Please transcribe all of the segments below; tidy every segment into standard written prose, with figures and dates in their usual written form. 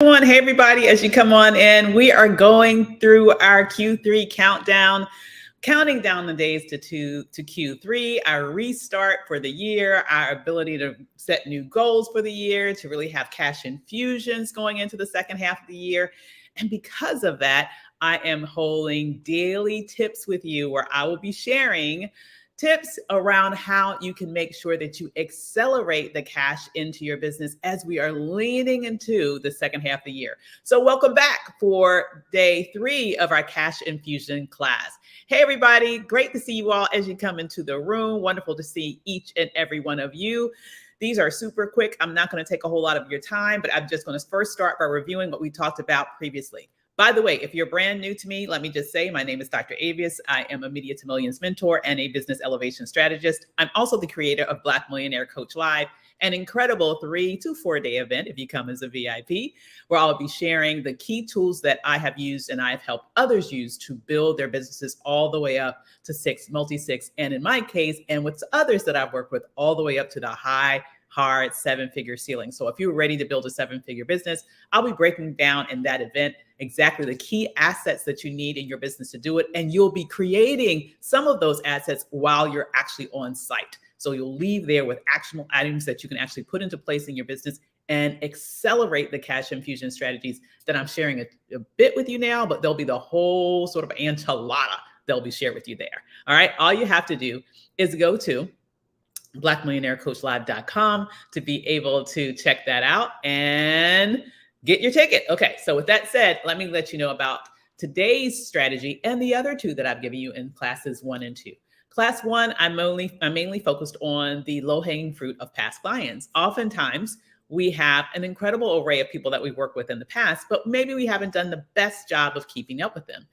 Hey everybody, as you come on in, we are going through our Q3 countdown, counting down the days to Q3, our restart for the year, our ability to set new goals for the year, to really have cash infusions going into the second half of the year. And because of that, I am holding daily tips with you where I will be sharing tips around how you can make sure that you accelerate the cash into your business as we are leaning into the second half of the year. So welcome back for day 3 of our cash infusion class. Hey everybody, great to see you all as you come into the room. Wonderful to see each and every one of you. These are super quick. I'm not going to take a whole lot of your time, but I'm just going to first start by reviewing what we talked about previously. By the way, if you're brand new to me, let me just say my name is Dr. Avius. I am a Media to Millions mentor and a business elevation strategist. I'm also the creator of Black Millionaire Coach Live, an incredible 3 to 4 day event if you come as a VIP, where I'll be sharing the key tools that I have used and I've helped others use to build their businesses all the way up to multi-six, and in my case, and with others that I've worked with, all the way up to the hard 7-figure ceiling. So if you're ready to build a 7-figure business, I'll be breaking down in that event exactly the key assets that you need in your business to do it. And you'll be creating some of those assets while you're actually on site. So you'll leave there with actionable items that you can actually put into place in your business and accelerate the cash infusion strategies that I'm sharing a bit with you now, but there'll be the whole sort of enchilada that'll be shared with you there. All right. All you have to do is go to blackmillionairecoachlive.com to be able to check that out and get your ticket. Okay, so with that said, let me let you know about today's strategy and the other 2 that I've given you in classes 1 and 2. Class 1, I'm mainly focused on the low-hanging fruit of past clients. Oftentimes, we have an incredible array of people that we work with in the past, but maybe we haven't done the best job of keeping up with them.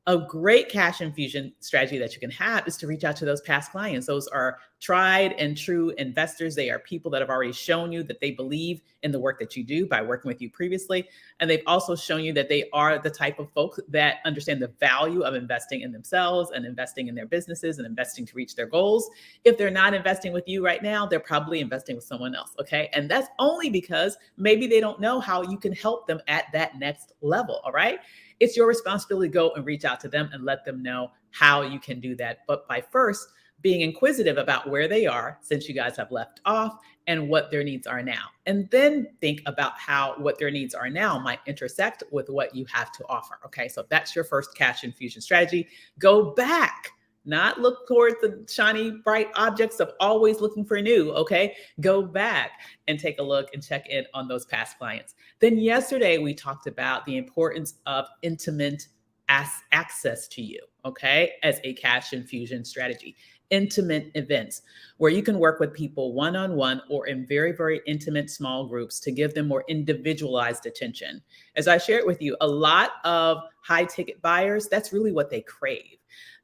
A great cash infusion strategy that you can have is to reach out to those past clients. Those are tried and true investors. They are people that have already shown you that they believe in the work that you do by working with you previously. And they've also shown you that they are the type of folks that understand the value of investing in themselves and investing in their businesses and investing to reach their goals. If they're not investing with you right now, they're probably investing with someone else. Okay. And that's only because maybe they don't know how you can help them at that next level. All right. It's your responsibility to go and reach out to them and let them know how you can do that. But by first being inquisitive about where they are since you guys have left off and what their needs are now. And then think about how what their needs are now might intersect with what you have to offer. Okay, so that's your first cash infusion strategy. Go back. Not look towards the shiny, bright objects of always looking for new, okay? Go back and take a look and check in on those past clients. Then yesterday, we talked about the importance of intimate access to you, okay, as a cash infusion strategy. Intimate events where you can work with people one-on-one or in very, very intimate small groups to give them more individualized attention. As I shared with you, a lot of high ticket buyers, that's really what they crave.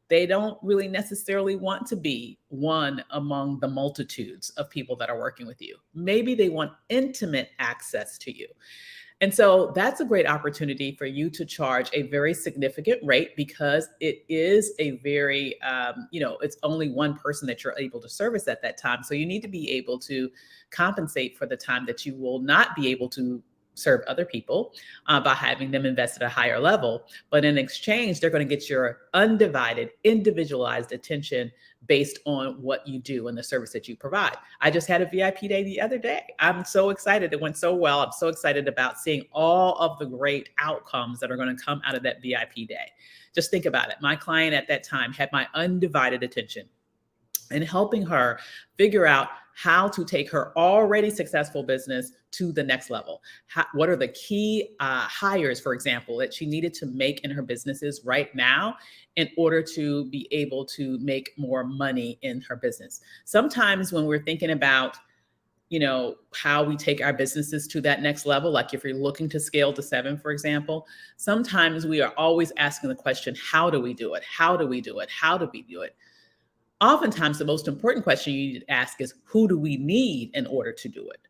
They don't really necessarily want to be one among the multitudes of people that are working with you. Maybe they want intimate access to you. And so that's a great opportunity for you to charge a very significant rate because it is a very, it's only one person that you're able to service at that time. So you need to be able to compensate for the time that you will not be able to serve other people by having them invest at a higher level. But in exchange, they're going to get your undivided, individualized attention based on what you do and the service that you provide. I just had a VIP day the other day. I'm so excited. It went so well. I'm so excited about seeing all of the great outcomes that are going to come out of that VIP day. Just think about it. My client at that time had my undivided attention and helping her figure out how to take her already successful business to the next level. What are the key hires, for example, that she needed to make in her businesses right now in order to be able to make more money in her business? Sometimes when we're thinking about how we take our businesses to that next level, like if you're looking to scale to 7, for example, sometimes we are always asking the question, how do we do it? How do we do it? How do we do it? Oftentimes, the most important question you need to ask is, who do we need in order to do it?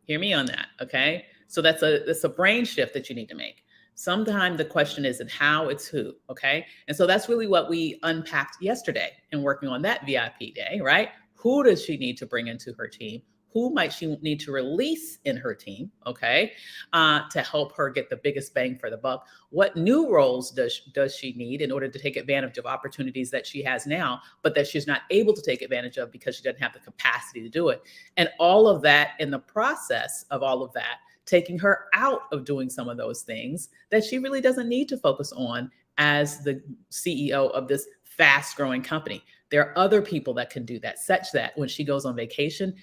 Hear me on that, okay? So that's a brain shift that you need to make. Sometimes the question isn't how, it's who, okay? And so that's really what we unpacked yesterday in working on that VIP day, right? Who does she need to bring into her team? who might she need to release in her team, okay, to help her get the biggest bang for the buck? What new roles does she need in order to take advantage of opportunities that she has now, but that she's not able to take advantage of because she doesn't have the capacity to do it? And all of that, in the process of all of that, taking her out of doing some of those things that she really doesn't need to focus on as the CEO of this fast growing company. There are other people that can do that, such that when she goes on vacation,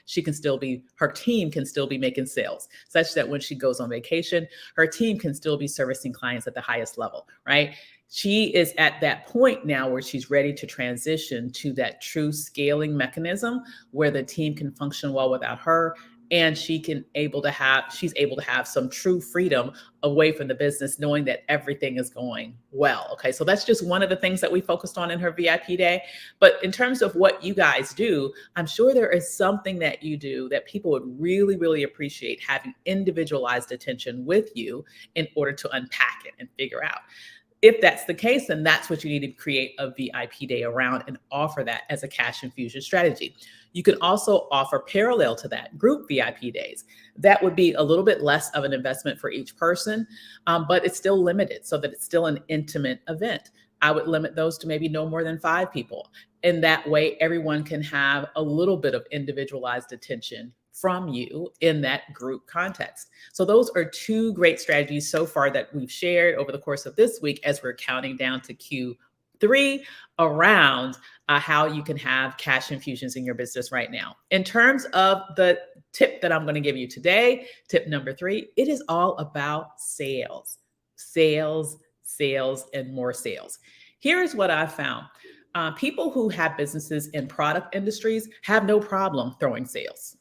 her team can still be making sales, such that when she goes on vacation, her team can still be servicing clients at the highest level, right? She is at that point now where she's ready to transition to that true scaling mechanism where the team can function well without her, and she's able to have some true freedom away from the business, knowing that everything is going well. Okay, so that's just one of the things that we focused on in her VIP day. But in terms of what you guys do, I'm sure there is something that you do that people would really, really appreciate having individualized attention with you in order to unpack it and figure out. If that's the case, then that's what you need to create a VIP day around and offer that as a cash infusion strategy. You can also offer parallel to that group VIP days. That would be a little bit less of an investment for each person, but it's still limited so that it's still an intimate event. I would limit those to maybe no more than 5 people. In that way, everyone can have a little bit of individualized attention from you in that group context. So those are 2 great strategies so far that we've shared over the course of this week as we're counting down to Q3 around how you can have cash infusions in your business right now. In terms of the tip that I'm going to give you today, tip number 3, it is all about sales, sales, sales, and more sales. Here's what I found. People who have businesses in product industries have no problem throwing sales.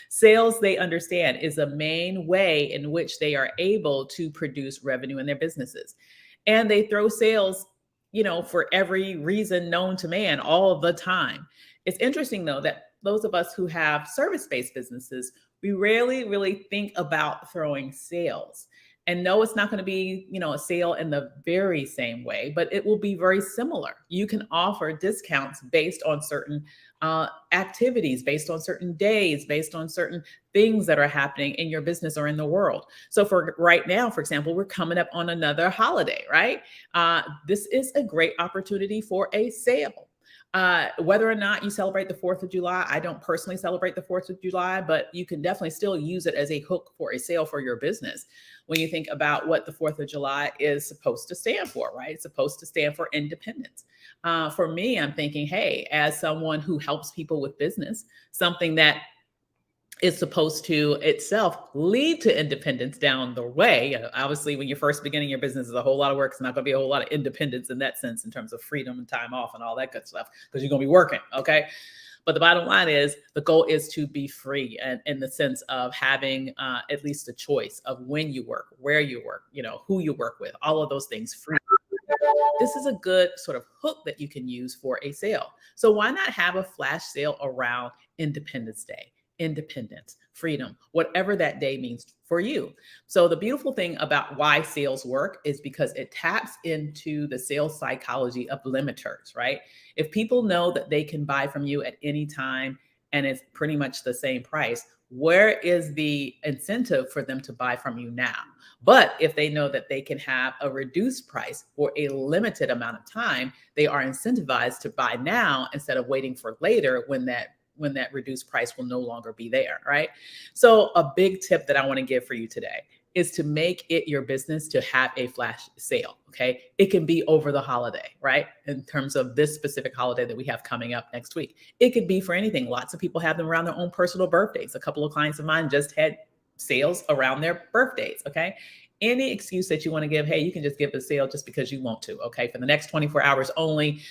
Sales, they understand, is a main way in which they are able to produce revenue in their businesses. And they throw sales, for every reason known to man all the time. It's interesting, though, that those of us who have service-based businesses, we rarely really think about throwing sales. And no, it's not going to be, a sale in the very same way, but it will be very similar. You can offer discounts based on certain activities, based on certain days, based on certain things that are happening in your business or in the world. So for right now, for example, we're coming up on another holiday, right? This is a great opportunity for a sale. Whether or not you celebrate the 4th of July, I don't personally celebrate the 4th of July, but you can definitely still use it as a hook for a sale for your business. When you think about what the 4th of July is supposed to stand for, right? It's supposed to stand for independence. For me, I'm thinking, hey, as someone who helps people with business, something that is supposed to itself lead to independence down the way. Obviously, when you're first beginning your business, is a whole lot of work. It's not going to be a whole lot of independence in that sense, in terms of freedom and time off and all that good stuff, because you're going to be working. Okay. But the bottom line is the goal is to be free, and in the sense of having at least a choice of when you work, where you work, who you work with, all of those things free. This is a good sort of hook that you can use for a sale. So why not have a flash sale around Independence Day? Independence, freedom, whatever that day means for you. So the beautiful thing about why sales work is because it taps into the sales psychology of limiters, right? If people know that they can buy from you at any time and it's pretty much the same price, where is the incentive for them to buy from you now? But if they know that they can have a reduced price for a limited amount of time, they are incentivized to buy now instead of waiting for later when that reduced price will no longer be there, right? So a big tip that I want to give for you today is to make it your business to have a flash sale, okay? It can be over the holiday, right? In terms of this specific holiday that we have coming up next week. It could be for anything. Lots of people have them around their own personal birthdays. A couple of clients of mine just had sales around their birthdays, okay? Any excuse that you want to give, hey, you can just give a sale just because you want to, okay? For the next 24 hours only,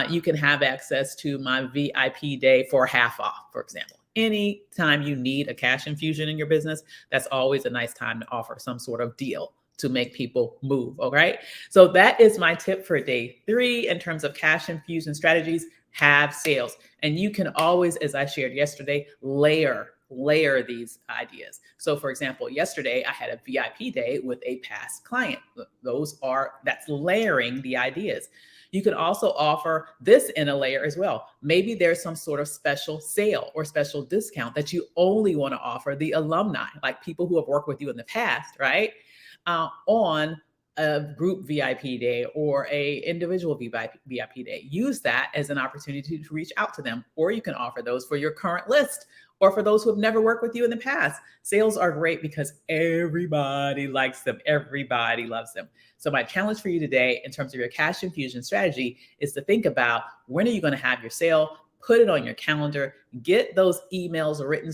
you can have access to my VIP day for half off, for example. Anytime you need a cash infusion in your business, that's always a nice time to offer some sort of deal to make people move, all right? So that is my tip for day 3 in terms of cash infusion strategies. Have sales. And you can always, as I shared yesterday, layer layer these ideas. So for example, yesterday I had a VIP day with a past client. That's layering the ideas. You can also offer this in a layer as well. Maybe there's some sort of special sale or special discount that you only want to offer the alumni, like people who have worked with you in the past, right? On a group VIP day or a individual VIP day. Use that as an opportunity to reach out to them, or you can offer those for your current list or for those who have never worked with you in the past. Sales are great because everybody likes them. Everybody loves them. So my challenge for you today in terms of your cash infusion strategy is to think about, when are you going to have your sale? Put it on your calendar, get those emails written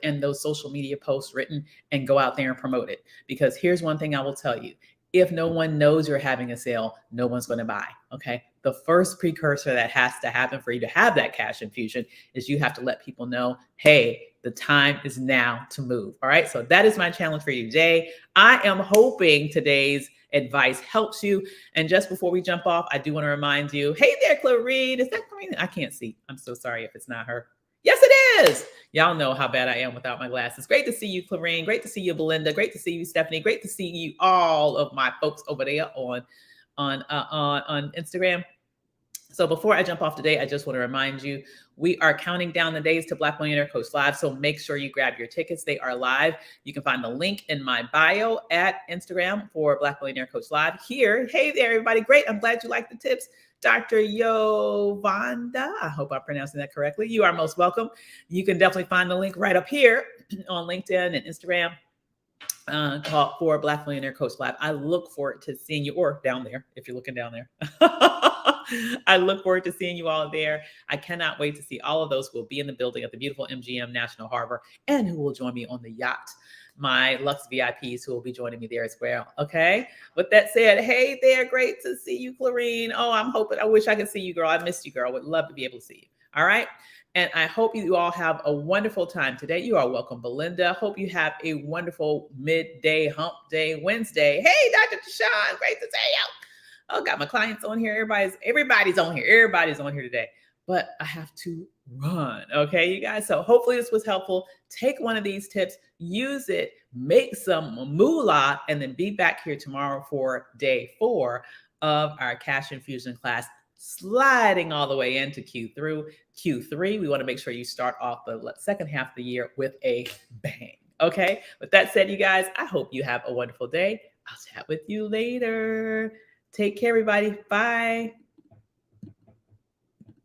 and those social media posts written, and go out there and promote it. Because here's one thing I will tell you. If no one knows you're having a sale, no one's going to buy. Okay. The first precursor that has to happen for you to have that cash infusion is you have to let people know, hey, the time is now to move. All right. So that is my challenge for you today. I am hoping today's advice helps you. And just before we jump off, I do want to remind you, hey there, Clarine. Is that Clarine? I can't see. I'm so sorry if it's not her. Yes, it is. Y'all know how bad I am without my glasses. Great to see you, Clarine. Great to see you, Belinda. Great to see you, Stephanie. Great to see you, all of my folks over there on Instagram. So before I jump off today, I just want to remind you, we are counting down the days to Black Millionaire Coach Live. So make sure you grab your tickets. They are live. You can find the link in my bio at Instagram for Black Millionaire Coach Live. Here, hey there, everybody. Great. I'm glad you like the tips. Dr. Yovanda, I hope I'm pronouncing that correctly. You are most welcome. You can definitely find the link right up here on LinkedIn and Instagram called for Black Millionaire Coach Live. I look forward to seeing you, or down there, if you're looking down there. I look forward to seeing you all there. I cannot wait to see all of those who will be in the building at the beautiful MGM National Harbor and who will join me on the yacht. My Lux VIPs who will be joining me there as well. Okay. With that said, hey there, great to see you, Clarine. Oh, I wish I could see you, girl. I missed you, girl. Would love to be able to see you. All right. And I hope you all have a wonderful time today. You are welcome, Belinda. Hope you have a wonderful midday hump day Wednesday. Hey, Dr. Deshawn, great to see you. Oh, got my clients on here. Everybody's on here. Everybody's on here today. But I have to run. Okay, you guys. So hopefully this was helpful. Take one of these tips, use it, make some moolah, and then be back here tomorrow for day 4 of our cash infusion class, sliding all the way into Q3. We want to make sure you start off the second half of the year with a bang. Okay. With that said, you guys, I hope you have a wonderful day. I'll chat with you later. Take care, everybody. Bye.